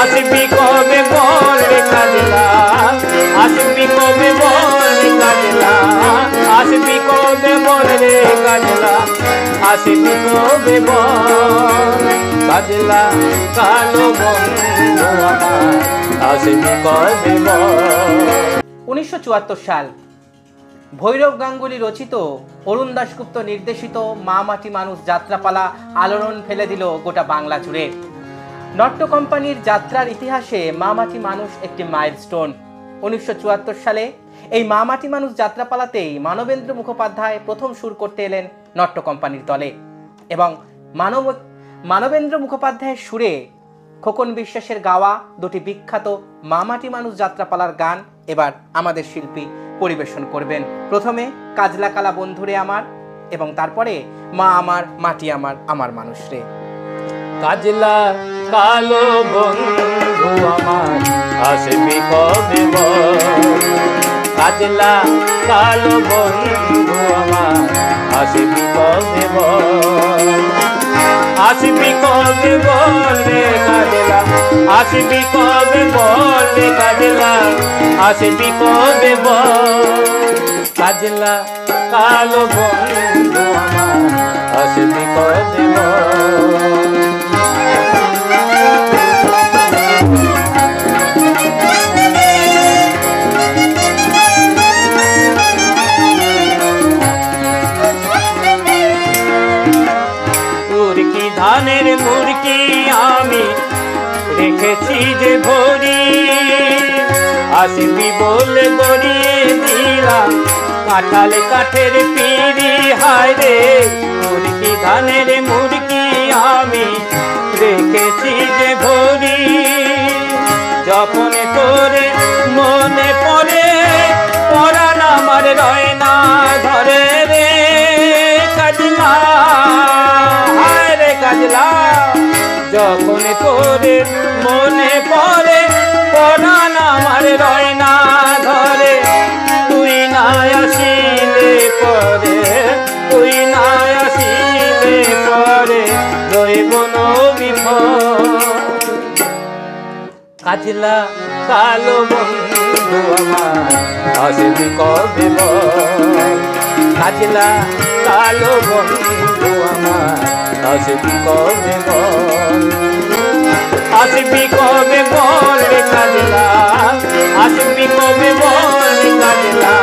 আসবি কবে বল রে কাজলা, আসবি কবে বল রে কাজলা, আসবি কবে বল রে কাজলা, আসবি কবে বল কাজলা কালো বন্ধু আমার, আসবি কবে বল। 1974 সাল ভৈরব গাঙ্গুলি রচিত, অরুণ দাশগুপ্ত নির্দেশিত মা মাটি মানুষ যাত্রাপালা আলোড়ন ফেলে দিল গোটা বাংলা জুড়ে। নট্য কোম্পানির যাত্রার ইতিহাসে মা মাটি মানুষ একটি মাইলস্টোন। 1974 সালে এই মা মাটি মানুষ যাত্রাপালাতেই মানবেন্দ্র মুখোপাধ্যায় প্রথম সুর করতে এলেন নট্য কোম্পানির দলে এবং মানবেন্দ্র মুখোপাধ্যায়ের সুরে খোকন বিশ্বাসের গাওয়া দুটি বিখ্যাত মা মাটি মানুষ যাত্রাপালার গান এবার আমাদের শিল্পী পরিবেশন করবেন। প্রথমে কাজলা কালা বন্ধুরে আমার এবং তারপরে মা আমার মাটি আমার আমার মানুষ রে। কাজলা কালো বন্ধু আমার, আসবি কবে বল, কাজলা কালো বন্ধু আমার, আসবি কবে বল, আসবি কবে বল রে কাজলা, আসবি কবে বল রে কাজলা, আসবি কবে বল, কাজলা কালো বন্ধু আমার, আসবি কবে বল। ধানের মুরকি আমি রেখেছি যে ভরি, আসবি বলে গড়িয়ে দিলাম কাঁঠাল কাঠের পিড়ি, হায় রে মুরকি ধানের মুরকি আমি রেখেছি যে ভরি, যখন তোরে মনে পড়ে পরাণ আমার রয় না ধরে রে কাজলা, কাজলা যখন তোরে মনে পড়ে পরাণ আমার রয় না ধরে, তুই না আসিলে পরে, তুই না আসিলে পরে রইব বিফল, কাজলা কালো বন্ধু আমার, আসবি কবে বল, কাজলা কালো বন্ধু আমার, আসবি কবে বল, আসবি কবে বল রে কাজলা, আসবি কবে বল রে কাজলা,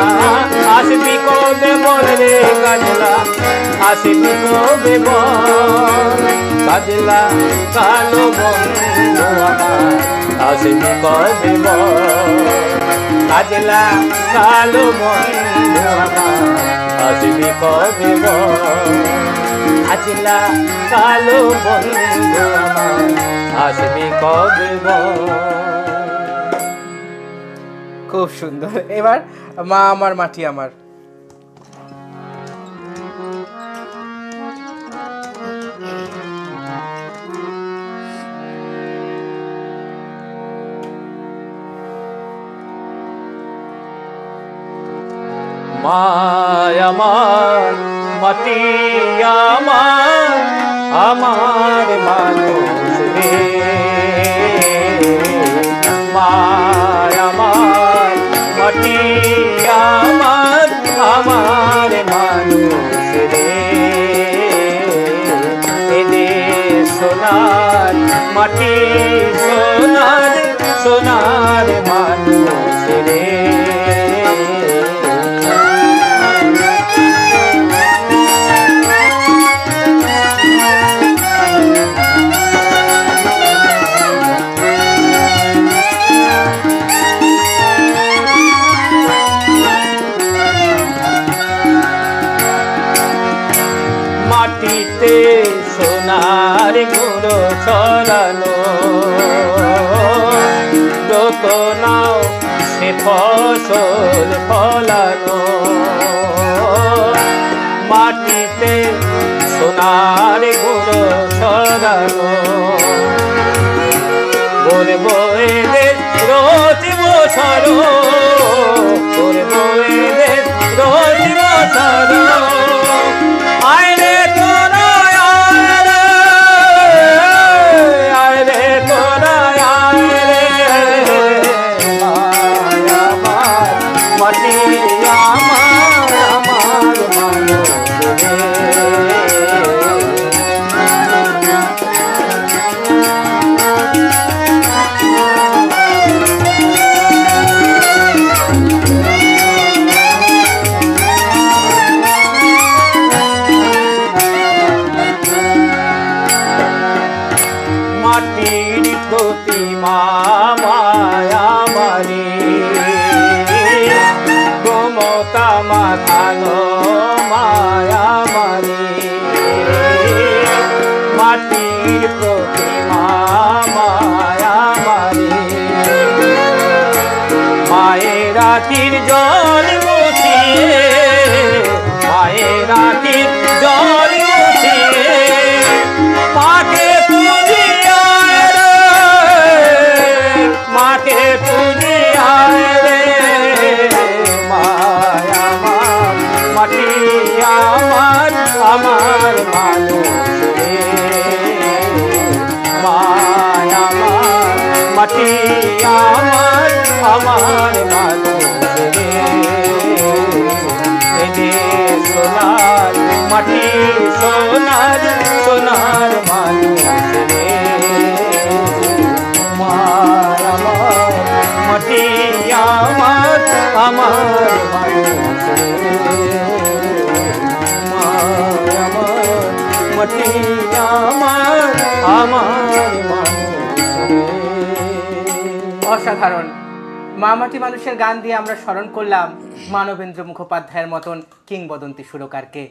আসবি কবে বল রে কাজলা, আসবি কবে বল, কাজলা কালো বন্ধু আমার, আসবি কবে বল, কাজলা কালো বন্ধু আমার, আসবি কবে বল, কাজলা কালো বন্ধু আমার, আসবি কবে বল। খুব সুন্দর। এবার মা আমার মাটি আমার। মা আমার মাটি আমার, আমার মানুষ রে, মা আমার মাটি আমার, আমার মানুষ রে, এদের সোনার মাটি সোনার, সোনার মানুষ রে, মাটিতে সোনার গুঁড়ো ছড়ানো, যত নাও সে ফসল ফলানো, মাটিতে সোনার গুঁড়ো ছড়ানো, বলবো এদের রোজ বছর, বলবো এদের রোজ বছর, আয় রে তোরা আয় রে তোরা আয় প্রতিমা মায়া মারি গোমতা মাথানো মায়া মারি মাটির প্রতিমা মায়া মারি মায়ের আখির জল মুছিয়ে মায়ের আখির জল মুছিয়ে মাকে পুজিয়ায় রে মাকে পুজিয়ায় রে মায়া আমার মাটি আমার আমার মানুষ রে মায়া আমার মাটি আমার আমার মানুষ রে এনে সোনার মাটি সোনার সোনার মানুষ রে মার আমার মাটি আমার আমার মানুষ রে মার আমার মাটি আমার আমার মানুষ রে। অসাধারণ। মা মাটি মানুষের গান দিয়ে আমরা স্মরণ করলাম মানবেন্দ্র মুখোপাধ্যায়ের মতন কিংবদন্তি সুরকারকে।